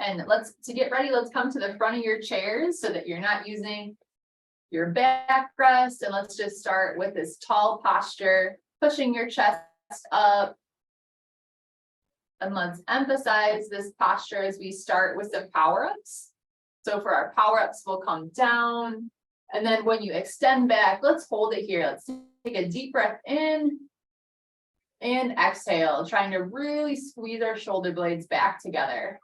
And to get ready, let's come to the front of your chairs so that you're not using your back rest. And let's just start with this tall posture, pushing your chest up. And let's emphasize this posture as we start with some power-ups. So for our power-ups, we'll come down. And then when you extend back, let's hold it here. Let's take a deep breath in and exhale, trying to really squeeze our shoulder blades back together.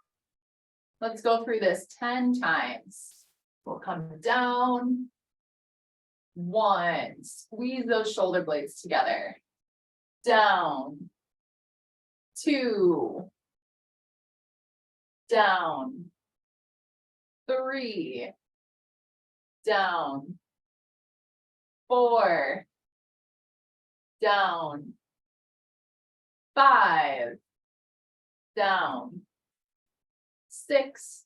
Let's go through this 10 times. We'll come down. 1, squeeze those shoulder blades together. Down. 2. Down. 3. Down. 4. Down. 5. Down. 6.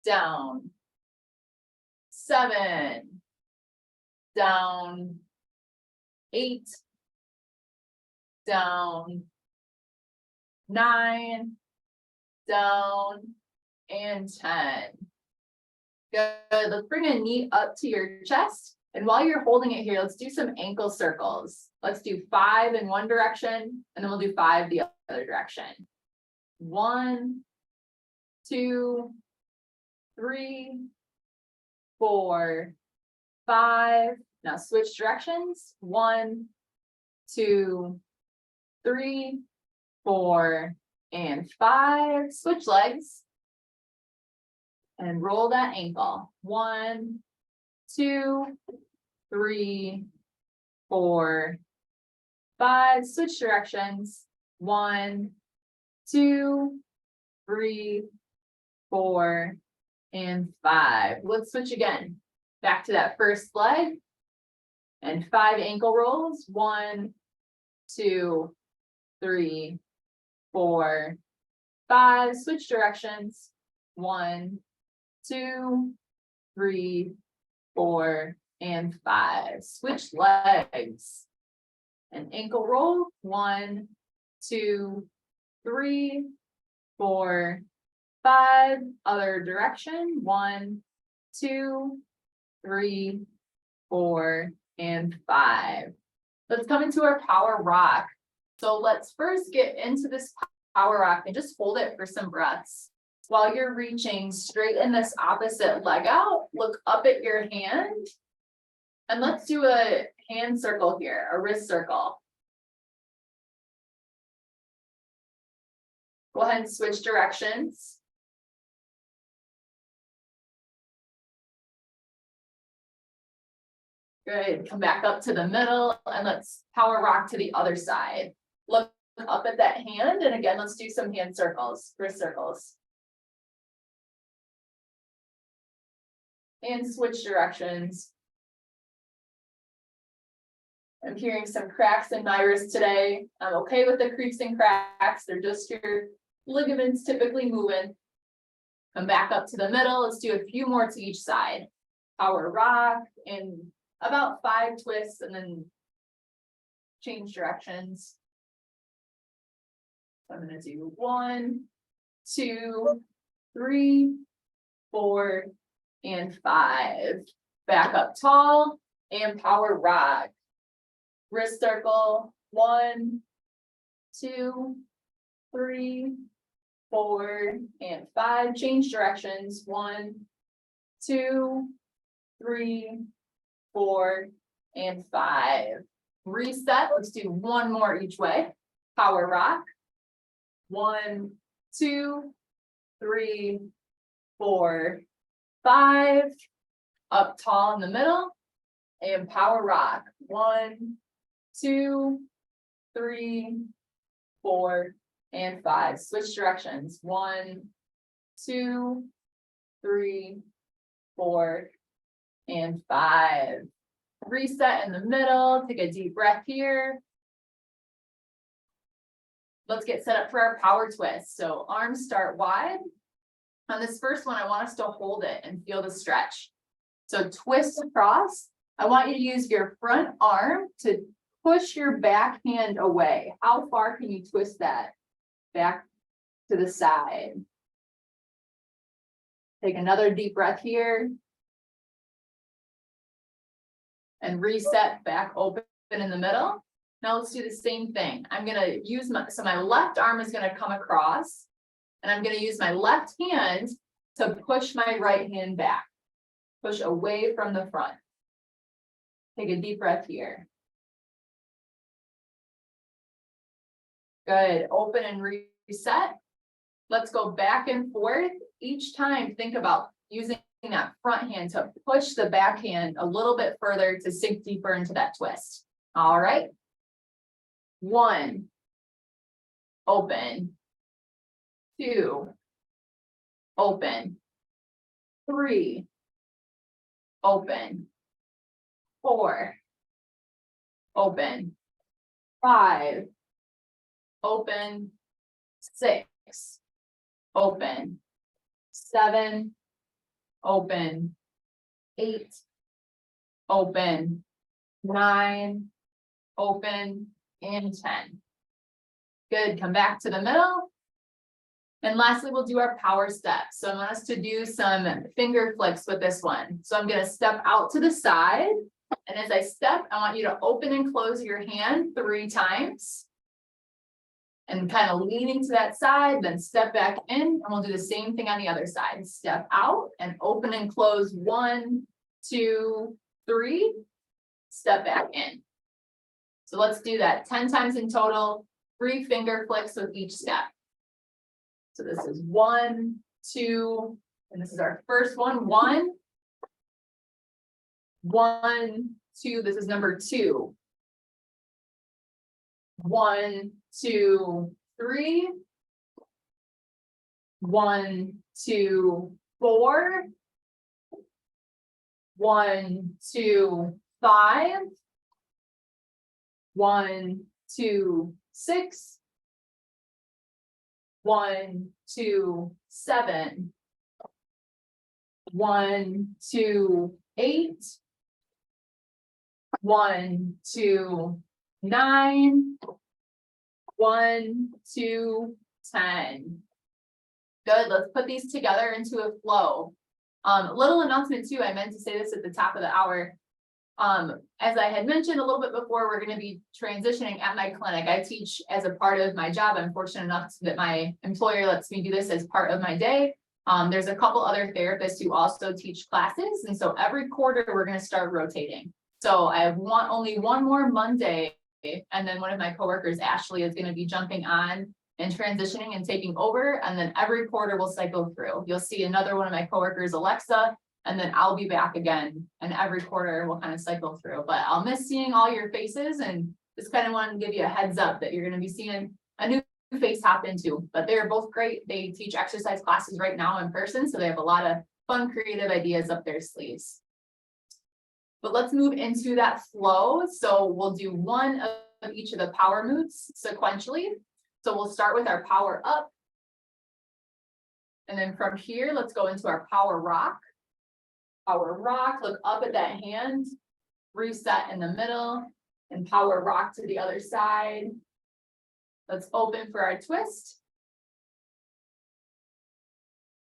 Down. 7. Down. 8. Down. 9. Down. And 10. Good. Let's bring a knee up to your chest. And while you're holding it here, let's do some ankle circles. Let's do 5 in one direction, and then we'll do 5 the other direction. 1, 2, 3, 4, 5. Now switch directions. 1, 2, 3, 4, and 5. Switch legs. And roll that ankle. 1, 2, 3, 4, 5. Switch directions. 1, 2, 3, 4, and 5. Let's switch again. Back to that first leg. And 5 ankle rolls. 1, 2, 3, 4, 5. Switch directions. 1, 2, 3, 4, and 5. Switch legs. An ankle roll. 1, 2, 3, 4, 5. Other direction. 1, 2, 3, 4, and 5. Let's come into our power rock. So let's first get into this power rock and just hold it for some breaths. While you're reaching, straighten this opposite leg out, look up at your hand, and let's do a hand circle here, a wrist circle. Go ahead and switch directions. Good, come back up to the middle, and let's power rock to the other side. Look up at that hand, and again, let's do some hand circles, wrist circles. And switch directions. I'm hearing some cracks in my wrist today. I'm okay with the creaks and cracks. They're just your ligaments typically moving. Come back up to the middle. Let's do a few more to each side. Power rock in about 5 twists and then change directions. So I'm going to do 1, 2, 3, 4, and 5. Back up tall and power rock. Wrist circle. 1, 2, 3, 4, and 5. Change directions. 1, 2, 3, 4, and 5. Reset. Let's do one more each way. Power rock. 1, 2, 3, 4, 5. Up tall in the middle. And power rock. 1, 2, 3, 4, and 5. Switch directions. 1, 2, 3, 4, and 5. Reset in the middle. Take a deep breath here. Let's get set up for our power twist. So arms start wide. On this first one, I want us to hold it and feel the stretch. So twist across. I want you to use your front arm to push your back hand away. How far can you twist that back to the side? Take another deep breath here. And reset back open in the middle. Now let's do the same thing. I'm gonna use my left arm is gonna come across, and I'm gonna use my left hand to push my right hand back. Push away from the front. Take a deep breath here. Good, open and reset. Let's go back and forth. Each time, think about using that front hand to push the back hand a little bit further to sink deeper into that twist. All right. 1, open. 2, open. 3, open. 4, open. 5, open. 6, open. 7, open. 8, open. 9, open, and 10. Good, come back to the middle. And lastly, we'll do our power steps. So I want us to do some finger flicks with this one. So I'm gonna step out to the side. And as I step, I want you to open and close your hand 3 times. And kind of leaning to that side, then step back in, and we'll do the same thing on the other side. Step out and open and close 1, 2, 3, step back in. So let's do that 10 times in total, 3 finger flicks with each step. So this is 1, 2, and this is our first one. 1, 1, 2, this is number 2. 1, 2, 3. 1, 2, 4. 1, 2, 5. 1, 2, 6. 1, 2, 7. 1, 2, 8. 1, 2, 9. 1, 2, 10. Good, let's put these together into a flow. Little announcement too, I meant to say this at the top of the hour. As I had mentioned a little bit before, we're going to be transitioning at my clinic. I teach as a part of my job. I'm fortunate enough that my employer lets me do this as part of my day. There's a couple other therapists who also teach classes. And so every quarter we're going to start rotating. So I have only one more Monday, and then one of my coworkers, Ashley, is going to be jumping on and transitioning and taking over. And then every quarter we'll cycle through. You'll see another one of my coworkers, Alexa, and then I'll be back again. And every quarter we'll kind of cycle through. But I'll miss seeing all your faces, and just kind of want to give you a heads up that you're going to be seeing a new face hop into. But they're both great. They teach exercise classes right now in person, so they have a lot of fun, creative ideas up their sleeves. But let's move into that flow. So we'll do one of each of the power moves sequentially. So we'll start with our power up. And then from here, let's go into our power rock. Power rock, look up at that hand, reset in the middle, and power rock to the other side. Let's open for our twist.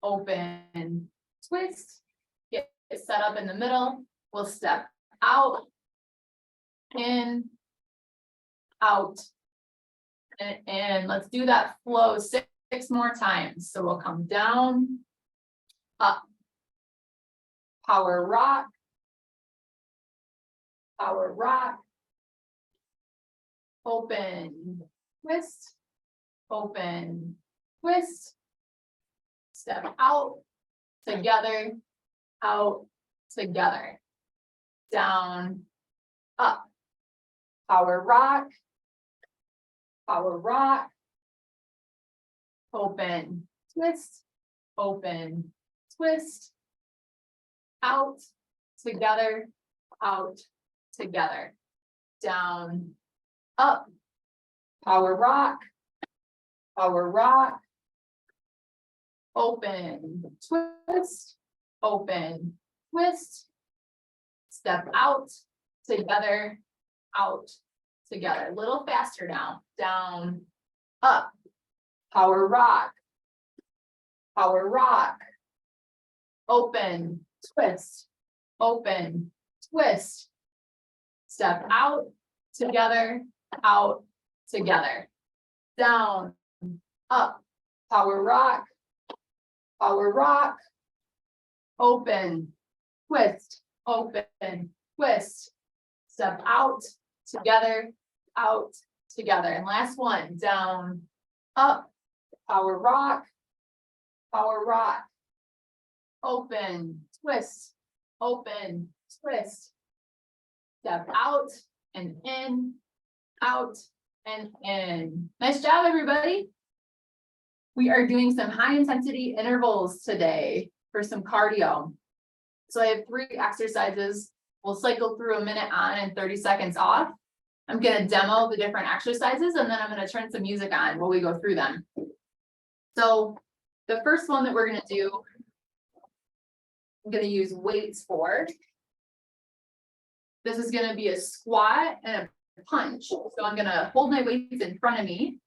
Open, twist, get set up in the middle. We'll step out, in, out, and let's do that flow six more times. So we'll come down, up, power rock, open, twist, step out, together, out, together, down, up, power rock, open, twist, out, together, down, up, power rock, open, twist, step out, together, out, together. A little faster now. Down, up, power rock, open, twist, open, twist. Step out, together, out, together. Down, up, power rock, open, twist, open, twist. Step out, together, out, together. And last one, down, up, power rock, open, twist, open, twist. Step out and in, out and in. Nice job, everybody. We are doing some high intensity intervals today for some cardio. So I have 3 exercises. We'll cycle through a minute on and 30 seconds off. I'm going to demo the different exercises and then I'm going to turn some music on while we go through them. So the first one that we're going to do, I'm going to use weights for. This is going to be a squat and a punch. So I'm going to hold my weights in front of me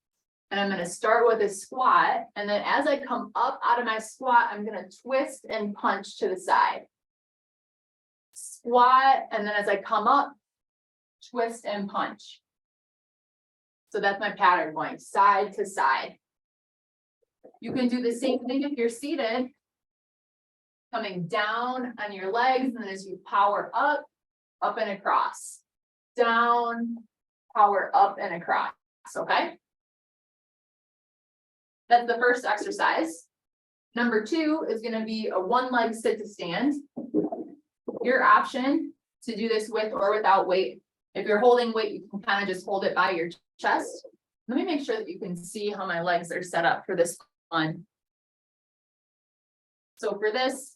and I'm going to start with a squat. And then as I come up out of my squat, I'm going to twist and punch to the side. Squat. And then as I come up, twist and punch. So that's my pattern going side to side. You can do the same thing if you're seated. Coming down on your legs and then as you power up and across, down, power up and across, okay? That's the first exercise. Number 2 is going to be a 1 leg sit to stand. Your option to do this with or without weight. If you're holding weight, you can kind of just hold it by your chest. Let me make sure that you can see how my legs are set up for this one. So for this,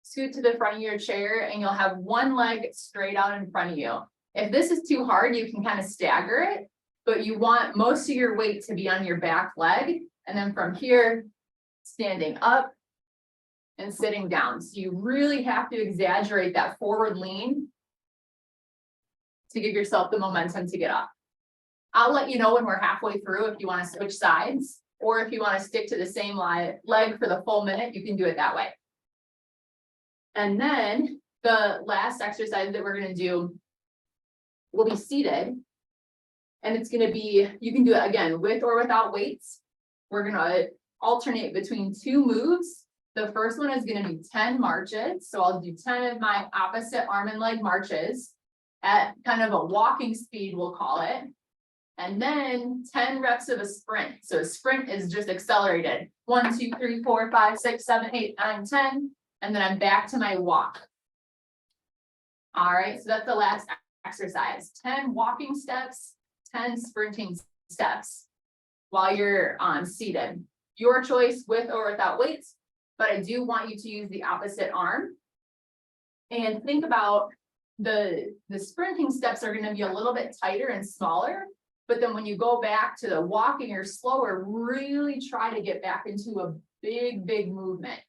scoot to the front of your chair and you'll have 1 leg straight out in front of you. If this is too hard, you can kind of stagger it, but you want most of your weight to be on your back leg. And then from here, standing up and sitting down. So you really have to exaggerate that forward lean to give yourself the momentum to get up. I'll let you know when we're halfway through if you want to switch sides, or if you want to stick to the same leg for the full minute, you can do it that way. And then the last exercise that we're going to do will be seated. And it's going to be, you can do it again with or without weights. We're going to alternate between 2 moves. The first one is going to be 10 marches. So I'll do 10 of my opposite arm and leg marches at kind of a walking speed, we'll call it. And then 10 reps of a sprint. So a sprint is just accelerated. 1, 2, 3, 4, 5, 6, 7, 8, 9, 10. And then I'm back to my walk. All right, so that's the last exercise. 10 walking steps, 10 sprinting steps while you're seated. Your choice with or without weights, but I do want you to use the opposite arm. And think about the sprinting steps are going to be a little bit tighter and smaller. But then when you go back to the walking or slower, really try to get back into a big movement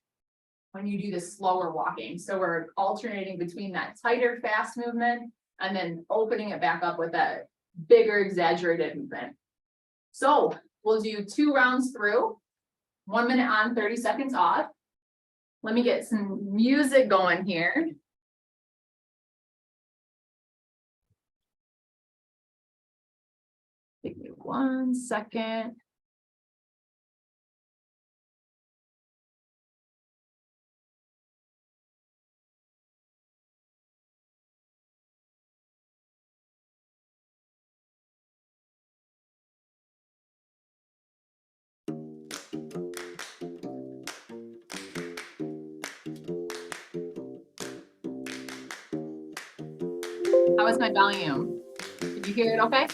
when you do the slower walking. So we're alternating between that tighter, fast movement and then opening it back up with that bigger, exaggerated movement. So we'll do 2 rounds through, 1 minute on, 30 seconds off. Let me get some music going here. Give me 1 second. How is my volume? Did you hear it okay?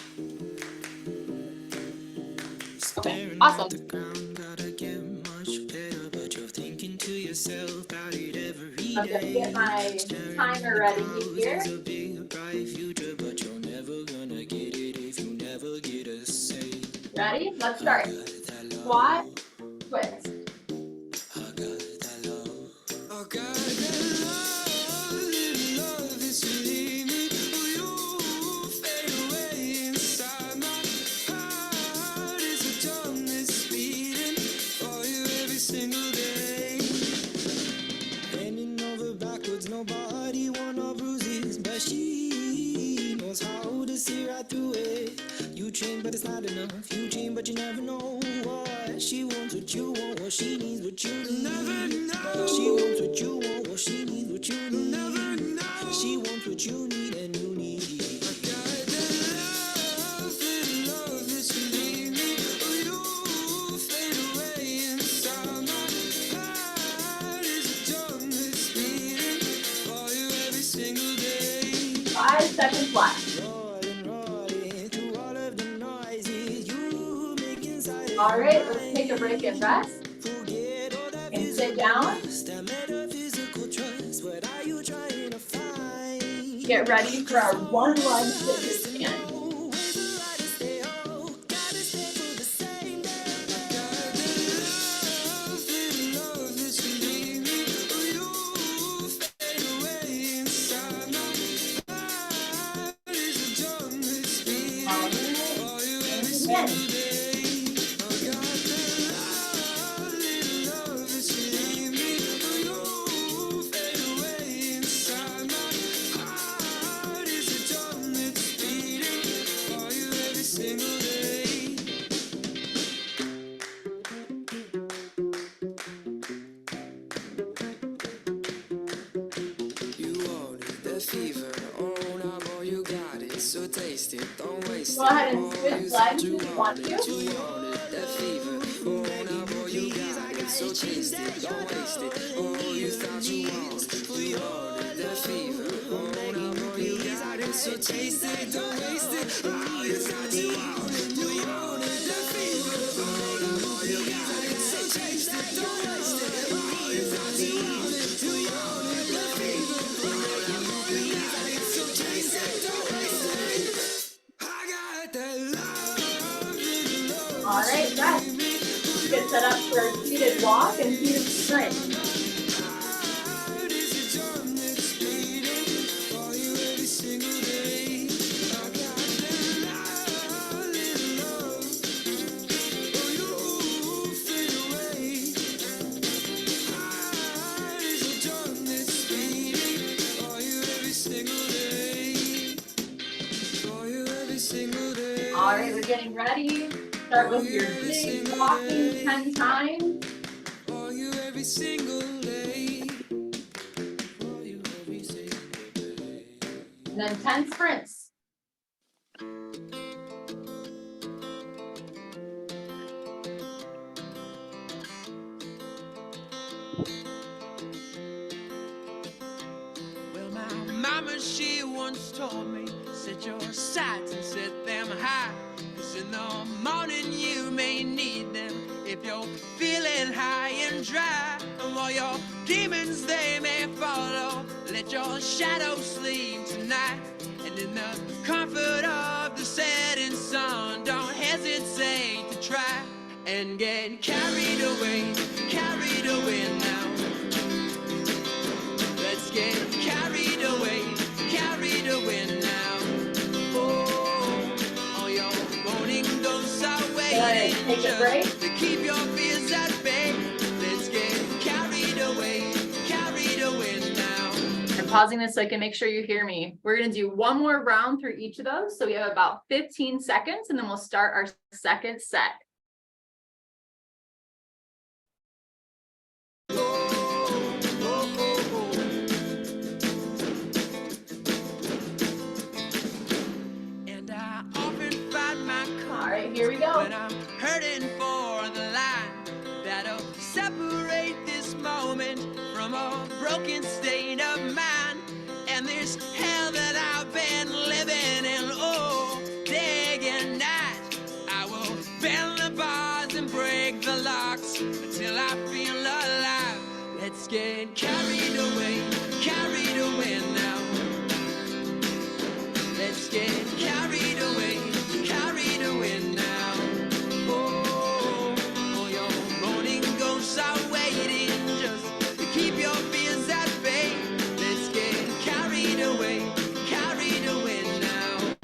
Okay, awesome. I'm gonna get my timer ready here. Ready? Let's start. Squat, twist. enough. You change, but you never know what she wants, what you want, what she needs, what you need. Never know. She wants what you want, what she needs, what you need. Never know. She wants what you need and you need. I got that love that you need me. You fade away inside my heart. Is a drum that's beating for you every single day. 5 seconds left. All right, let's take a break and rest. And sit down. Get ready for our one leg sit stand. Go ahead and switch legs if you want to. All right, rest. Get set up for a seated walk and seated sprint. All right, we're getting ready. Start with your big walking 10 times. And then 10 sprints. Well, my mama, she once told me, set your sights and set them high. Cause in the morning you may need them if you're feeling high and dry. And while your demons, they may follow, let your shadow sleep tonight. And in the comfort of the setting sun, don't hesitate to try and get carried away now. Let's get carried away now. Oh, all your morning ghosts are waiting Take a break. to keep your fears at bay. Let's get carried away now. I'm pausing this so I can make sure you hear me. We're going to do one more round through each of those. So we have about 15 seconds and then we'll start our second set. And I often find my All right, here we go. when I'm hurting for the line that'll separate this moment from a broken state of mind. And this hell that I've been living in, oh, day and night, I will bend the bars and break the locks until I feel alive. Let's get carried away now. Let's get carried away now. Oh, your morning ghosts are waiting just to keep your fears at bay. Let's get carried away now.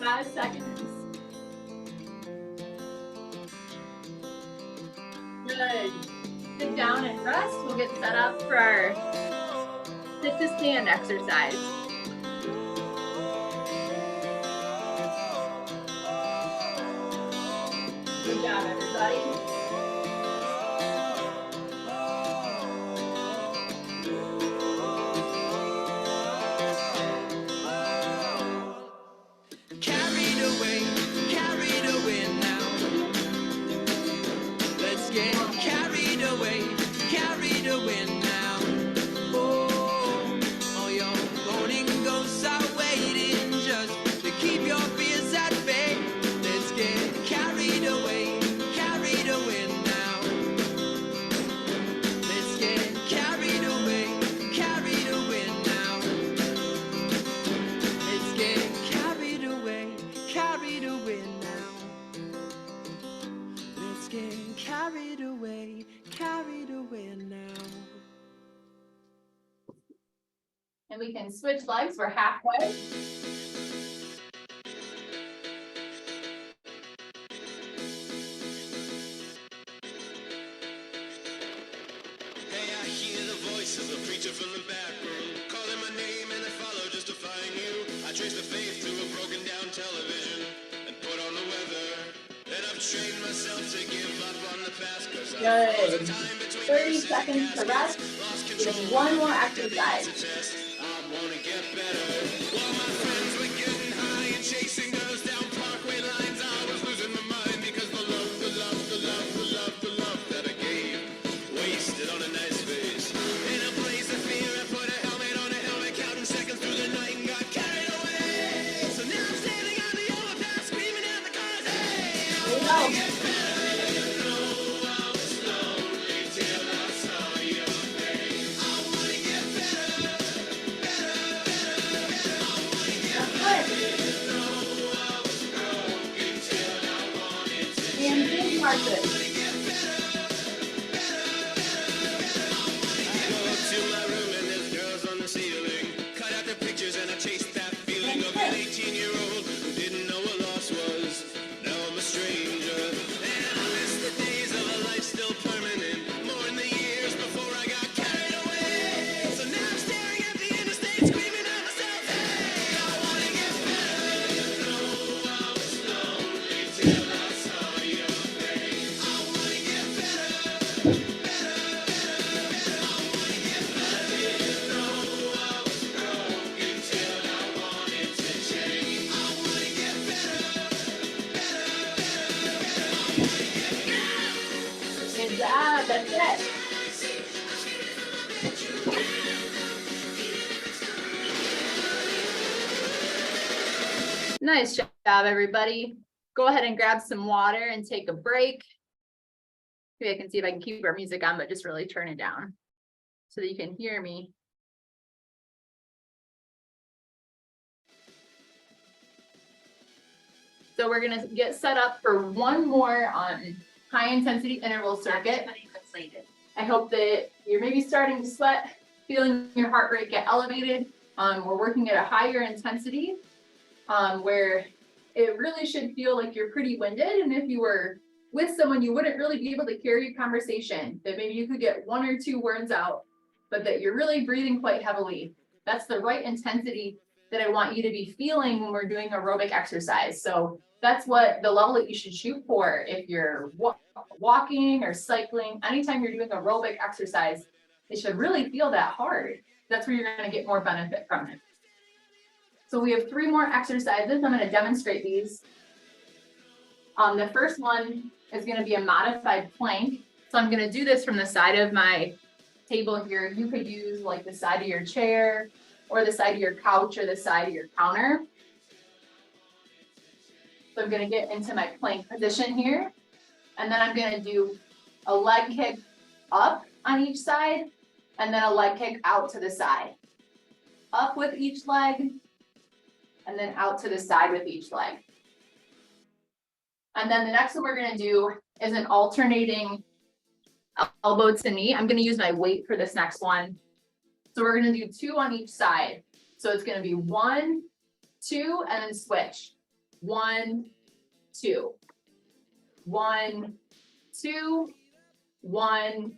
Five seconds. sit down and rest. We'll get set up for our sit to stand exercise. Good job, everybody. Carried away now. Let's get carried away now. Oh, your morning ghosts are waiting just to keep your fears at bay. Let's get carried away now. Let's get carried away now. Let's get carried away now. Let's get carried away now. And we can switch legs. We're halfway. Hey, I hear the voice of the preacher from the back room, calling my name and I follow just to find you. I trace the faith through a broken down television and put on the weather. And I've trained myself to give up on the past, 'cause I've frozen time between 30 seconds to rest. lost With control. one more exercise. I wanna get better. While my friends were getting high and chasing girls down parkway lines, I was losing my mind because the love that I gave wasted on a nice face. In a blaze of fear, I put a helmet on a helmet, counting seconds through the night and got carried away. So now I'm standing on the overpass, screaming at the cars. Hey, I wanna get better. You know I was lonely till I saw your face. I wanna get better. And big marches. I go up to my room and there's girls on the ceiling. Cut out the pictures and I chased that feeling of an 18-year-old who didn't know what loss was. Now I'm a stranger. And I miss the days of a life still permanent. More in the years before I got carried away. So now I'm staring at the interstate, screaming at myself, hey, I wanna get better. You know I was lonely till I saw your face. I wanna get better. Good job. That's it. Nice job, everybody. Go ahead and grab some water and take a break. Maybe I can see if I can keep our music on, but just really turn it down so that you can hear me. So we're gonna get set up for one more high intensity interval circuit. I hope that you're maybe starting to sweat, feeling your heart rate get elevated. We're working at a higher intensity where it really should feel like you're pretty winded. And if you were with someone, you wouldn't really be able to carry a conversation, that maybe you could get one or two words out, but that you're really breathing quite heavily. That's the right intensity that I want you to be feeling when we're doing aerobic exercise. So that's what the level that you should shoot for. If you're walking or cycling, anytime you're doing aerobic exercise, it should really feel that hard. That's where you're going to get more benefit from it. So we have 3 more exercises. I'm going to demonstrate these. The first one is going to be a modified plank. So I'm going to do this from the side of my table here. You could use like the side of your chair or the side of your couch or the side of your counter. So I'm going to get into my plank position here. And then I'm going to do a leg kick up on each side and then a leg kick out to the side. Up with each leg and then out to the side with each leg. And then the next one we're going to do is an alternating elbow to knee. I'm going to use my weight for this next one. So we're going to do 2 on each side. So it's going to be 1, 2, and then switch. 1, 2. 1, 2, 1,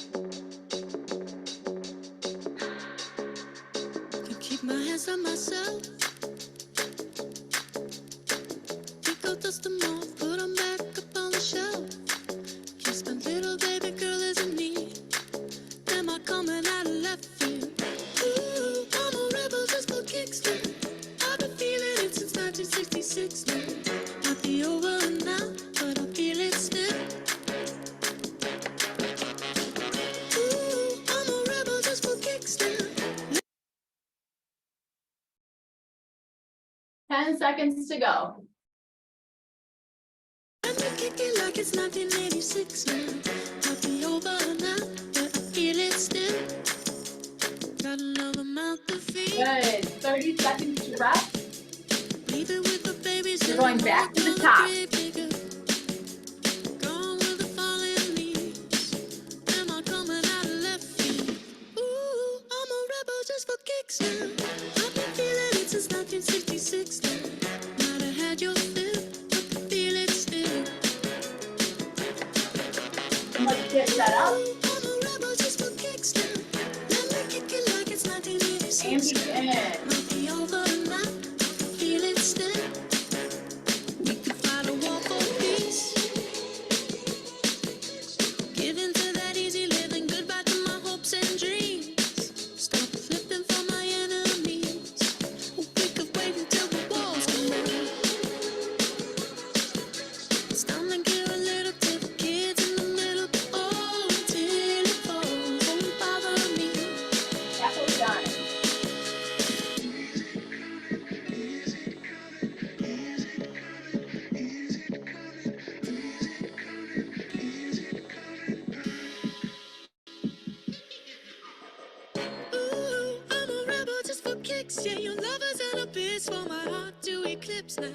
keep my hands on myself. Pick out dust them off, put them back up on the shelf. Kiss my little baby girl is in need. Am I coming out of left field? Ooh, I'm a rebel just for kicks now. I've been feeling it since 1966 now. Might be over now, but I feel it still. Ooh, I'm a rebel just for kicks now. 10 seconds to go. Let me kick it like it's 1986 now. Might be over now, but I feel it still. Got another mouth to feed. Good. 30 seconds to rest. Leave it with the babies. You're going back to the top. Gone with the falling leaves. Am I coming out of left field? Ooh, I'm a rebel just for kicks now. I've been feeling it since 1966 now. Might have had your fill, but I feel it still. Let's get set up. Ooh, I'm a rebel just for kicks now. Let me kick it like it's 1986 And now. begin. Might be over now, feel it still. We could fight a war for peace. Give in to that easy living, goodbye to my hopes and dreams. Stop flipping for my enemies. We could wait until the walls come down. It's time to give a little to the kids in the middle. Oh, until it falls, won't bother me. That was done. Ooh, I'm a rebel just for kicks. Yeah, your lovers and a bitch for my heart to eclipse now.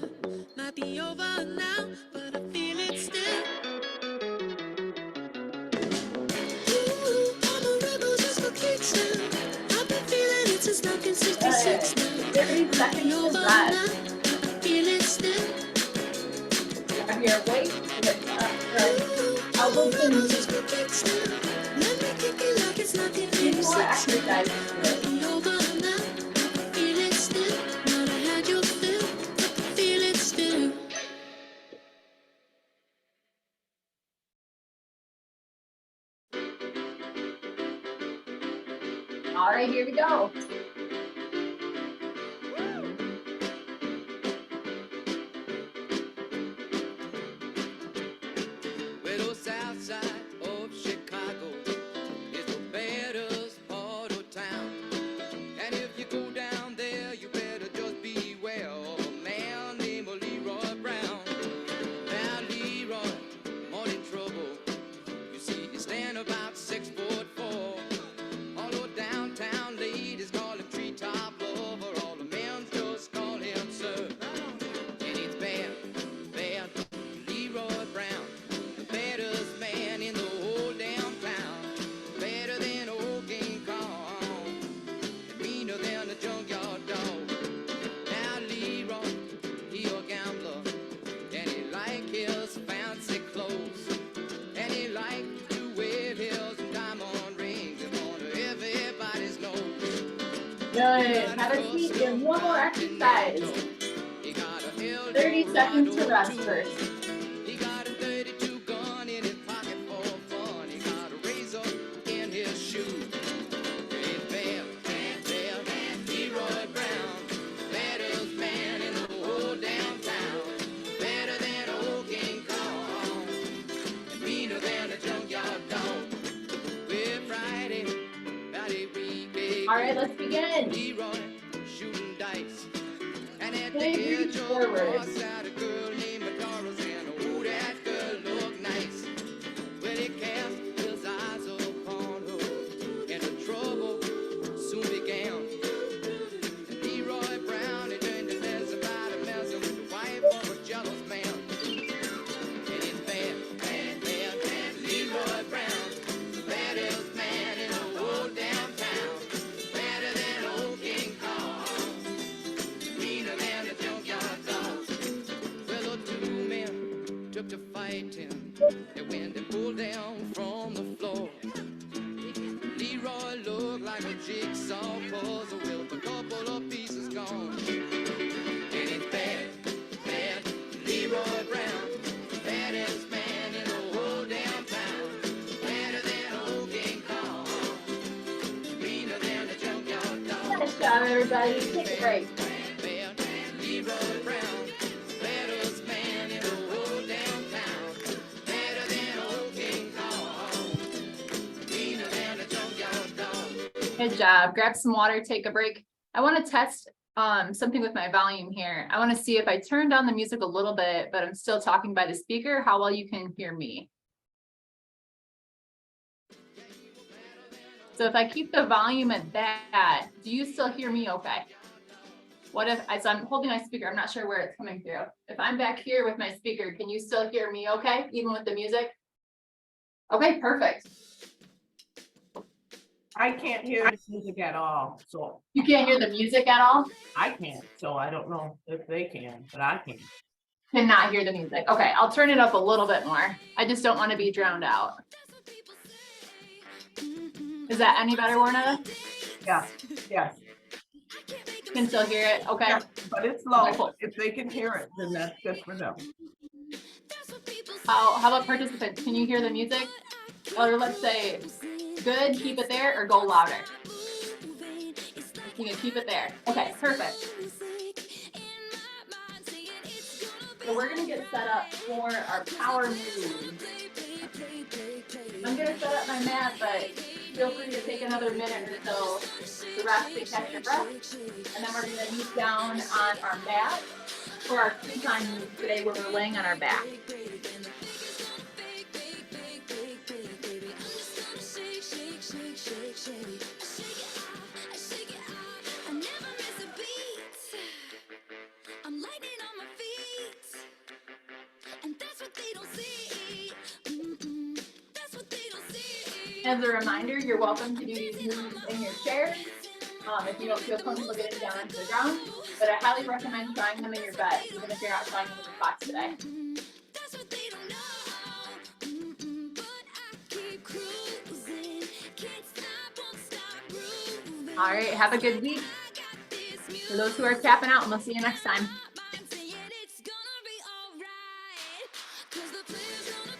Might be over now, but I feel it still. Ooh, I'm a rebel just for kicks now. I've been feeling it since 1966 now. 30 seconds to Over rest. now, but I feel it still. Grab your weight. Lift up your Ooh, I'm a elbows and rebel knees. just for kicks now. Let me kick it like it's Need 1986 more now. exercise. Might be over now, but I feel it still. Might have had your fill, but I feel it still. All right, here we go. Well, the south side of Chicago is the baddest part of town. And if you go down there, you better just beware of a man named Leroy Brown. Now, Leroy, more in trouble. You see, he stand about 6'4". All the downtown ladies call him treetop lover. All the men just call him sir. And it's bad, bad, Leroy Brown. The baddest man in the whole damn town. Better than old King Kong. And meaner than a junkyard dog. Now Leroy, he a gambler. And he like his fancy clothes. And he like to wear his diamond rings in front of everybody's nose. Good. Have a seat. Do one more exercise. He got a 30 seconds to rest first. He got a 32 gun in his pocket for fun. He got a razor in his shoe. Hey, bam, bam, bam, Leroy Brown, baddest man in the whole damn town. Better than old King Kong, and meaner than a junkyard dog. We're Friday, Friday weekday. All right, let's begin. Leroy shooting dice. And at the Big reach edge of the forward. bar sat a girl named Doris, and oh, that girl looked nice. Well, he cast his eyes upon her, and the trouble soon began. And Leroy Brown, he learned to mess about and messing with the wife of a jealous man. And it's bad, bad, bad, bad, Leroy Brown, the baddest man in the whole damn town. Better than old King Kong, meaner than a junkyard dog. Well, the two men took to fighting, and when they pulled down from the floor, Leroy looked like final jigsaw puzzle with a couple of pieces gone. And it's bad, bad, Leroy Brown, baddest man in the whole damn town. Better than old King Kong, meaner than the junkyard dog. Nice job, everybody. Take a break. Leroy Brown, baddest man in the whole damn town. Better than old King Kong, meaner than the junkyard dog. Good job. Grab some water, take a break. I want to test something with my volume here. I want to see if I turn down the music a little bit, but I'm still talking by the speaker, how well you can hear me. So if I keep the volume at that, do you still hear me okay? What if, so I'm holding my speaker, I'm not sure where it's coming through. If I'm back here with my speaker, can you still hear me okay, even with the music? Okay, perfect. I can't hear the music at all, so You can't hear the music at all? I can't, so I don't know if they can, but I can. Cannot hear the music. Okay, I'll turn it up a little bit more. I just don't want to be drowned out. Is that any better, Warnetta? Yes, yes, You can still hear it? Okay. yeah, but it's low. Okay, cool. If they can hear it, then that's good for them. How about participants? Can you hear the music? Or let's say, good, keep it there, or go louder. You can keep it there. Okay, perfect. So we're gonna get set up for our power move. I'm gonna set up my mat, but feel free to take another minute or so to rest and catch your breath. And then we're gonna move down on our mat for our 2-time move today where we're laying on our back. As a reminder, you're welcome to do these moves in your chair if you don't feel comfortable getting down onto the ground, but I highly recommend trying them in your bed, even if you're not trying them in the box today. All right, have a good week. For those who are tapping out, and we'll see you next time.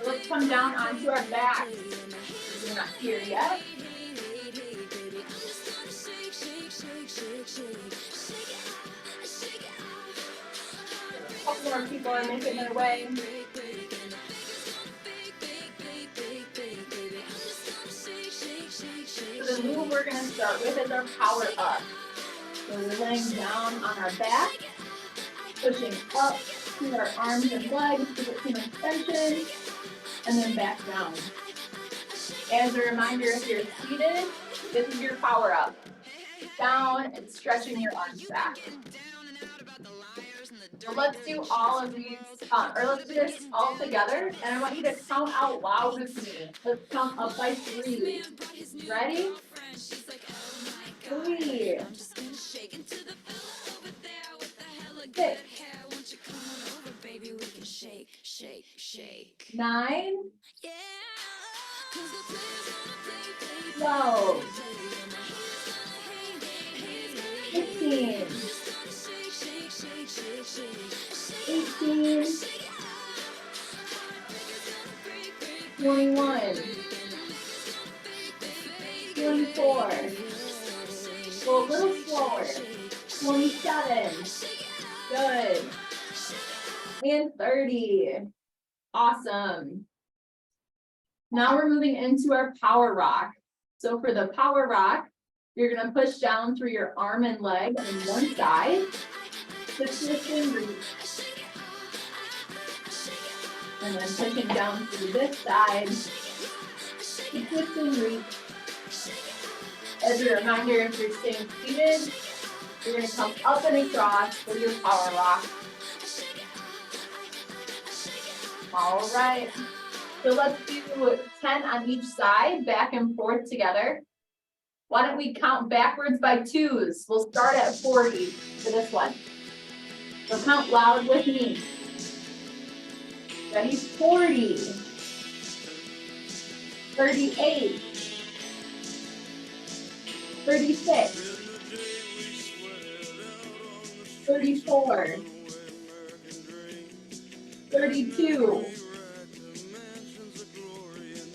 Let's come down onto our back. We're not here yet. A couple more people are making their way. So the move we're going to start with is our power up. So we're laying down on our back, pushing up to our arms and legs to get some extension, and then back down. As a reminder, if you're seated, this is your power up. Down and stretching your arms back. So let's do all of these, or let's do this all together, and I want you to count out loud with me. Let's count up by 3. Ready? 3. 6. 9. 12. 15. 18. 21. 24. Go a little slower. 27. Good. And 30. Awesome. Now we're moving into our power rock. So for the power rock, you're going to push down through your arm and leg on one side. Twist and reach. And then pushing down through this side. Twist and reach. As a reminder, if you're staying seated, you're going to come up and across with your power rock. All right. So let's do 10 on each side, back and forth together. Why don't we count backwards by 2s? We'll start at 40 for this one. So count loud with me. Ready? 40. 38. 36, 34, 32,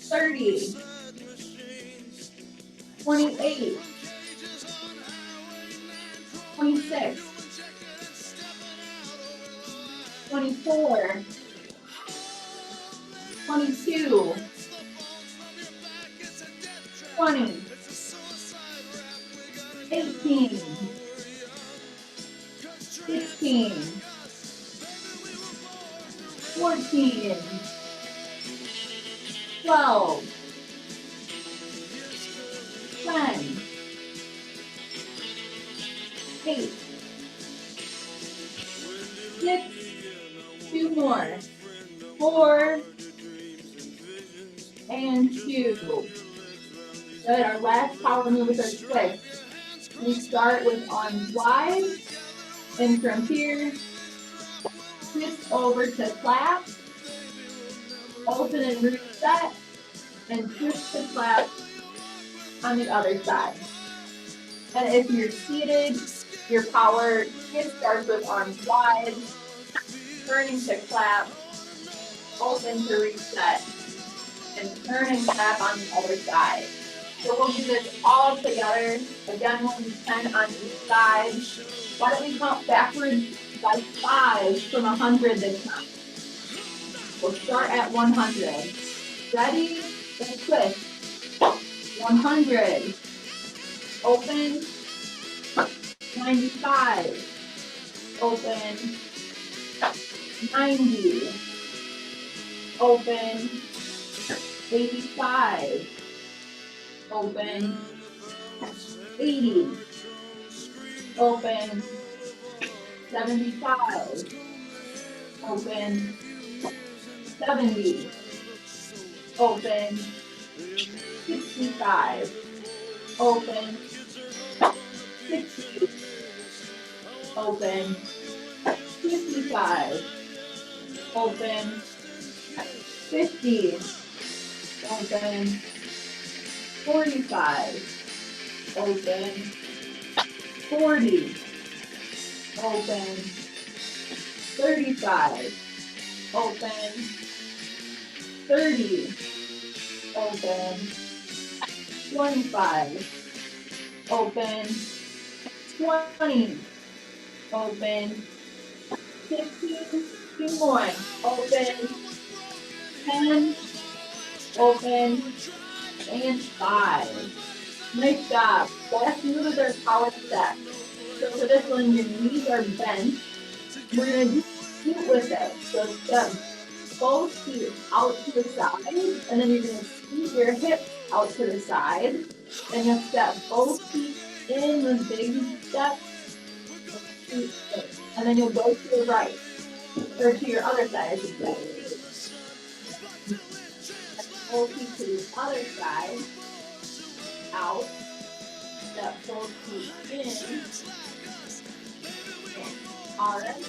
30, 28, 26, 24, 22, 20, 18, 16, 14, 12, 10, 8, 6, 2 more, 4, and 2. Good, our last power move is our twist. We start with arms wide, and from here, twist over to clap, open and reset, and twist to clap on the other side. And if you're seated, your power twist starts with arms wide, turning to clap, open to reset, and turn and clap on the other side. So we'll do this all together. Again, we'll do 10 on each side. Why don't we count backwards by 5 from 100 this time? We'll start at 100. Ready? Let's twist. 100. Open. 95. Open. 90. Open. 85. Open. 80. Open. 75. Open. 70. Open. 65. Open. 60. Open. 55. Open. 50. Open. 45. Open. 40. Open. 35. Open. 30. Open. 25. Open. 20. Open. 15. 2 more. Open. 10. Open. And 5. Nice job. Last move is our power step. So for this one, your knees are bent. We're going to do scoot with it. So step both feet out to the side, and then you're going to scoot your hips out to the side. And you'll step both feet in the big step. And then you'll go to the right, or to your other side, I should say. Both feet to the other side, out, step both feet in, alright,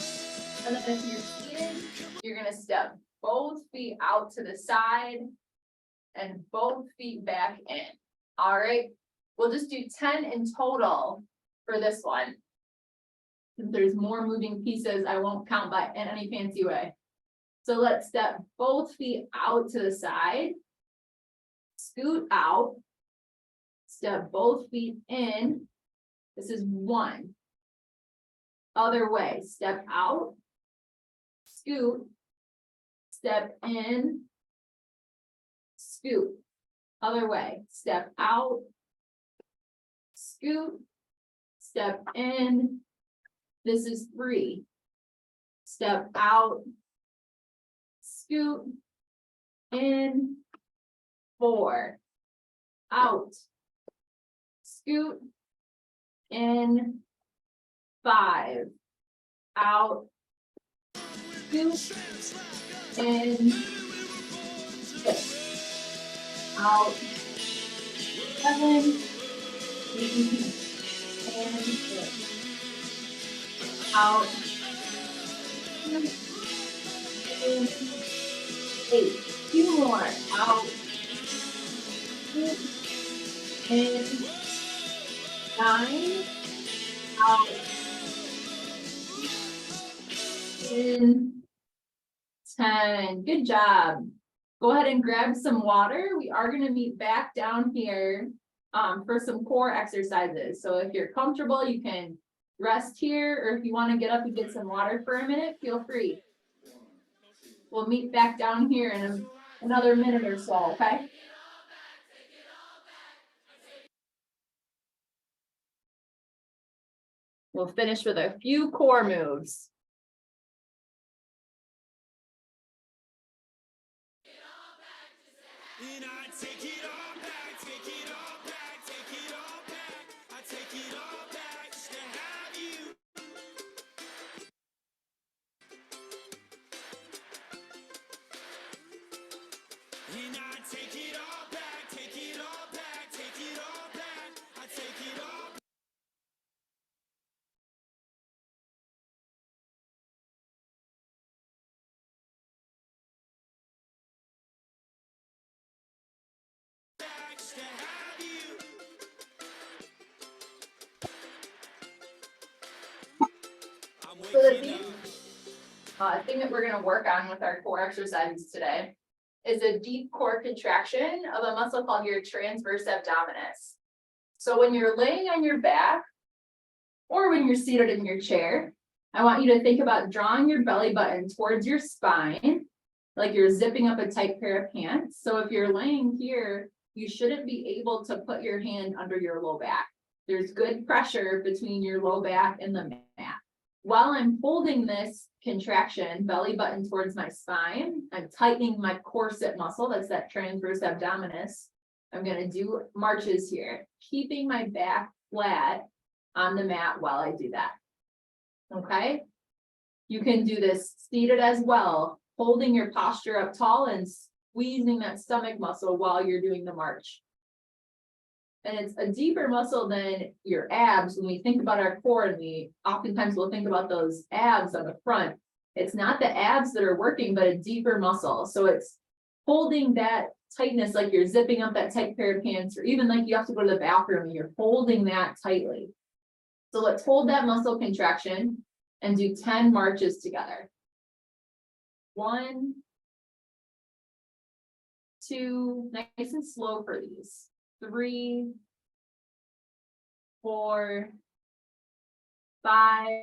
and then if you're seated, you're going to step both feet out to the side, and both feet back in, alright, we'll just do 10 in total for this one. If there's more moving pieces, I won't count by in any fancy way. So let's step both feet out to the side, scoot out, step both feet in. This is 1. Other way, step out, scoot, step in, scoot. Other way, step out, scoot, step in. This is 3. Step out, scoot, in, 4. Out, scoot, in, 5. Out, scoot, in, 6. Out, 7, 8, and 6. Out, 2, and 8. 2 more. Out, 2, and 9, out, in, 10. Good job. Go ahead and grab some water. We are going to meet back down here for some core exercises. So if you're comfortable, you can rest here, or if you want to get up and get some water for a minute, feel free. We'll meet back down here in another minute or so, okay? We'll finish with a few core moves. And I take it all back, take it all back, take it all back. I take it all back just to have you. And I take it all back, take it all back, take it all back. I take it all back just to have you. I'm So the waking up. thing that we're going to work on with our core exercises today is a deep core contraction of a muscle called your transverse abdominis. So when you're laying on your back or when you're seated in your chair, I want you to think about drawing your belly button towards your spine, like you're zipping up a tight pair of pants. So if you're laying here, you shouldn't be able to put your hand under your low back. There's good pressure between your low back and the mat. While I'm holding this contraction, belly button towards my spine, I'm tightening my corset muscle, that's that transverse abdominis. I'm going to do marches here, keeping my back flat on the mat while I do that. Okay? You can do this seated as well, holding your posture up tall and squeezing that stomach muscle while you're doing the march. And it's a deeper muscle than your abs. When we think about our core, and we oftentimes will think about those abs on the front, it's not the abs that are working, but a deeper muscle. So it's holding that tightness, like you're zipping up that tight pair of pants, or even like you have to go to the bathroom and you're holding that tightly. So let's hold that muscle contraction and do 10 marches together. 1, 2, nice and slow for these. 3, 4, 5,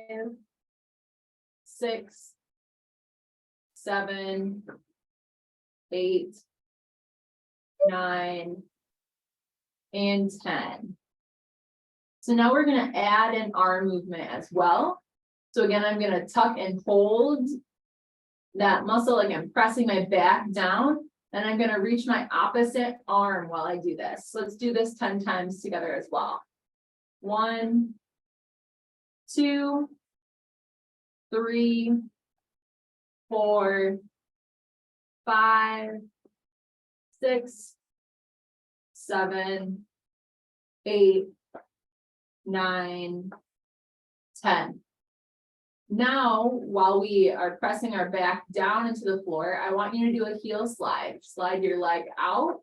6, 7, 8, 9, and 10. So now we're going to add an arm movement as well. So again, I'm going to tuck and hold that muscle, like I'm pressing my back down, and I'm going to reach my opposite arm while I do this. Let's do this 10 times together as well. 1, 2, 3, 4, 5, 6, 7, 8, 9, 10. Now, while we are pressing our back down into the floor, I want you to do a heel slide. Slide your leg out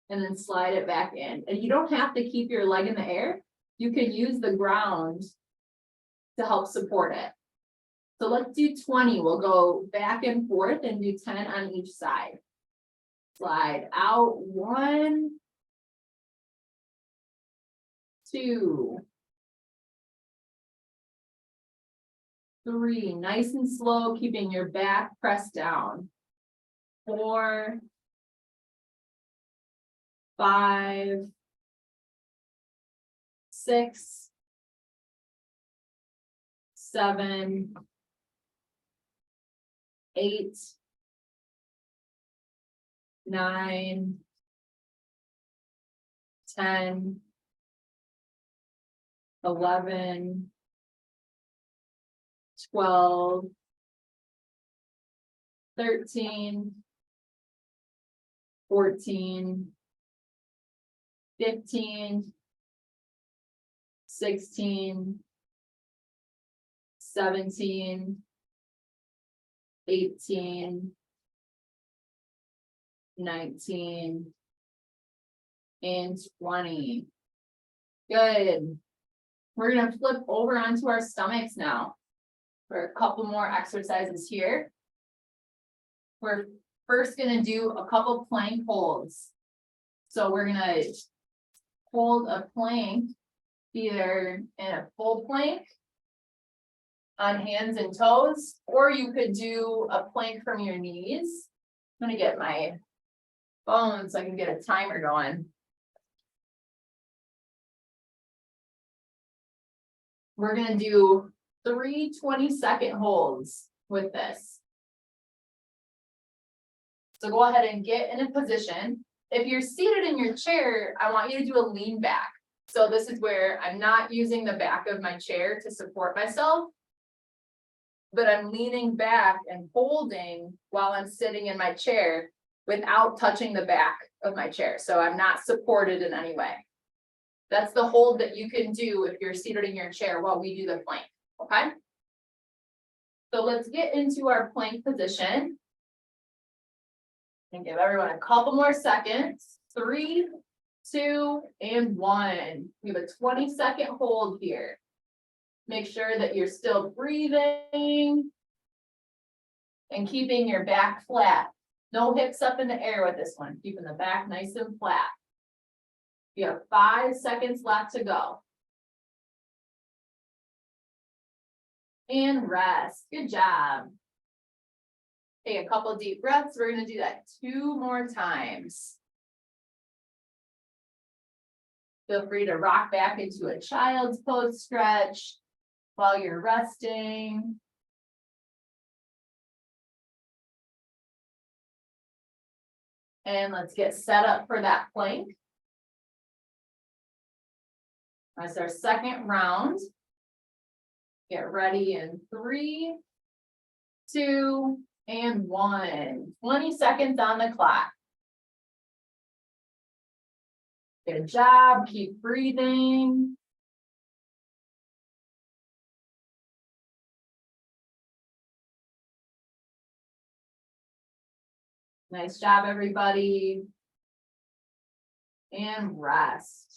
and then slide it back in. And you don't have to keep your leg in the air. You can use the ground to help support it. So let's do 20. We'll go back and forth and do 10 on each side. Slide out. 1, 2, 3, nice and slow, keeping your back pressed down. 4, 5, 6, 7, 8, 9, 10, 11, 12, 13, 14, 15, 16, 17, 18, 19, and 20. Good. We're gonna flip over onto our stomachs now for a couple more exercises here. We're first gonna do a couple plank holds. So we're gonna hold a plank, either in a full plank on hands and toes, or you could do a plank from your knees. I'm gonna get my phone so I can get a timer going. We're gonna do 3 20-second holds with this. So go ahead and get in a position. If you're seated in your chair, I want you to do a lean back. So this is where I'm not using the back of my chair to support myself, but I'm leaning back and holding while I'm sitting in my chair without touching the back of my chair. So I'm not supported in any way. That's the hold that you can do if you're seated in your chair while we do the plank, okay? So let's get into our plank position. And give everyone a couple more seconds. 3, 2, and 1. We have a 20-second hold here. Make sure that you're still breathing and keeping your back flat. No hips up in the air with this one. Keeping the back nice and flat. You have 5 seconds left to go. And rest. Good job. Take a couple deep breaths. We're going to do that 2 more times. Feel free to rock back into a child's pose stretch while you're resting. And let's get set up for that plank. That's our second round. Get ready in 3, 2, and 1. 20 seconds on the clock. Good job. Keep breathing. Nice job, everybody. And rest.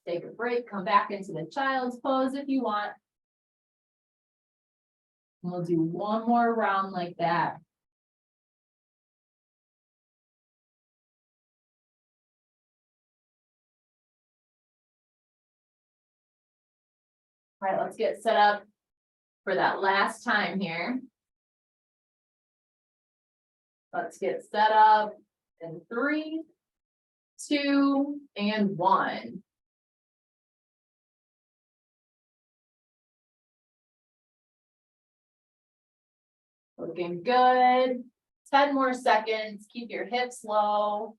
Take a break. Come back into the child's pose if you want. And we'll do one more round like that. All right, let's get set up for that last time here. Let's get set up in 3, 2, and 1. Looking good. 10 more seconds. Keep your hips low.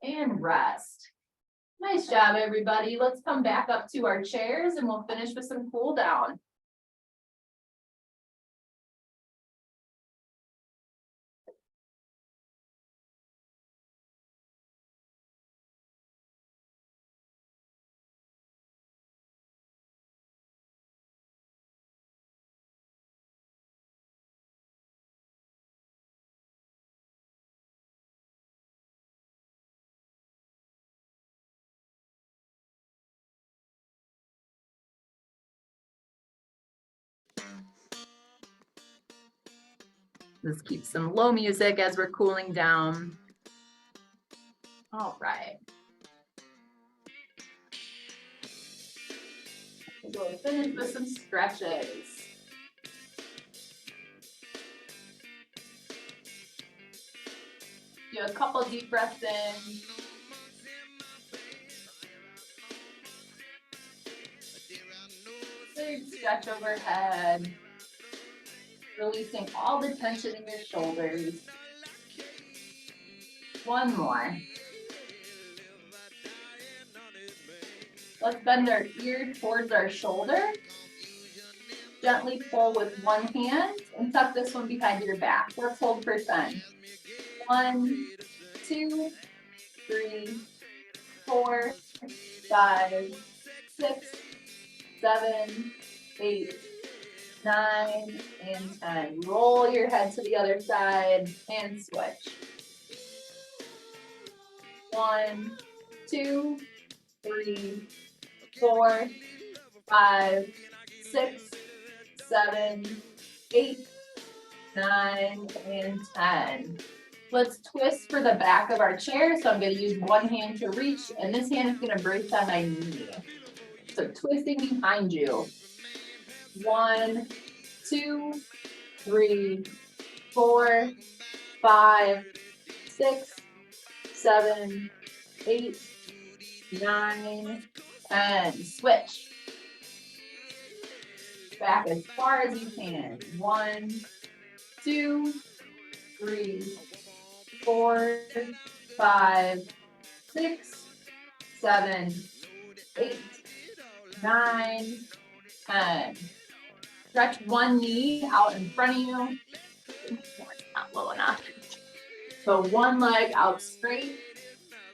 And rest. Nice job, everybody. Let's come back up to our chairs and we'll finish with some cool down. Let's keep some low music as we're cooling down. All right. We'll finish with some stretches. Do a couple deep breaths in. Big stretch overhead. Releasing all the tension in your shoulders. One more. Let's bend our ear towards our shoulder. Gently pull with one hand and tuck this one behind your back. Let's hold for 10. 1, 2, 3, 4, 5, 6, 7, 8, 9, and 10. Roll your head to the other side and switch. 1, 2, 3, 4, 5, 6, 7, 8, 9, and 10. Let's twist for the back of our chair. So I'm going to use one hand to reach, and this hand is going to brace on my knee. So twisting behind you. 1, 2, 3, 4, 5, 6, 7, 8, 9, 10. Switch. Back as far as you can. 1, 2, 3, 4, 5, 6, 7, 8, 9, 10. Stretch one knee out in front of you. Not low enough. So one leg out straight.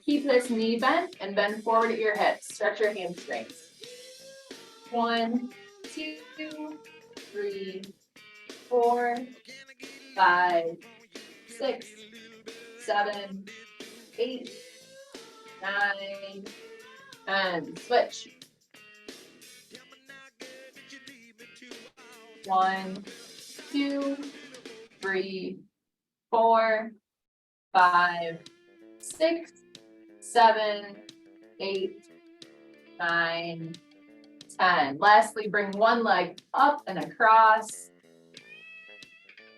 Keep this knee bent and bend forward at your hips. Stretch your hamstrings. 1, 2, 3, 4, 5, 6, 7, 8, 9, and switch. 1, 2, 3, 4, 5, 6, 7, 8, 9, 10. Lastly, bring one leg up and across.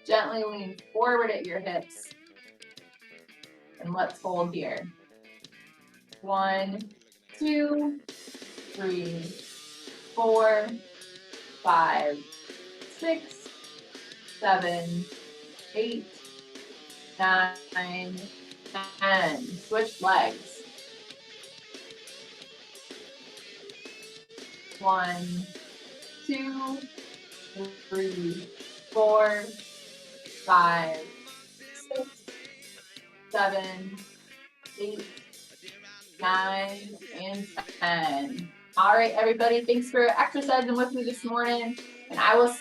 Gently lean forward at your hips. And let's hold here. 1, 2, 3, 4, 5, 6, 7, 8, 9, 10. Switch legs. 1, 2, 3, 4, 5, 6, 7, 8, 9, and 10. All right, everybody, thanks for exercising with me this morning, and I will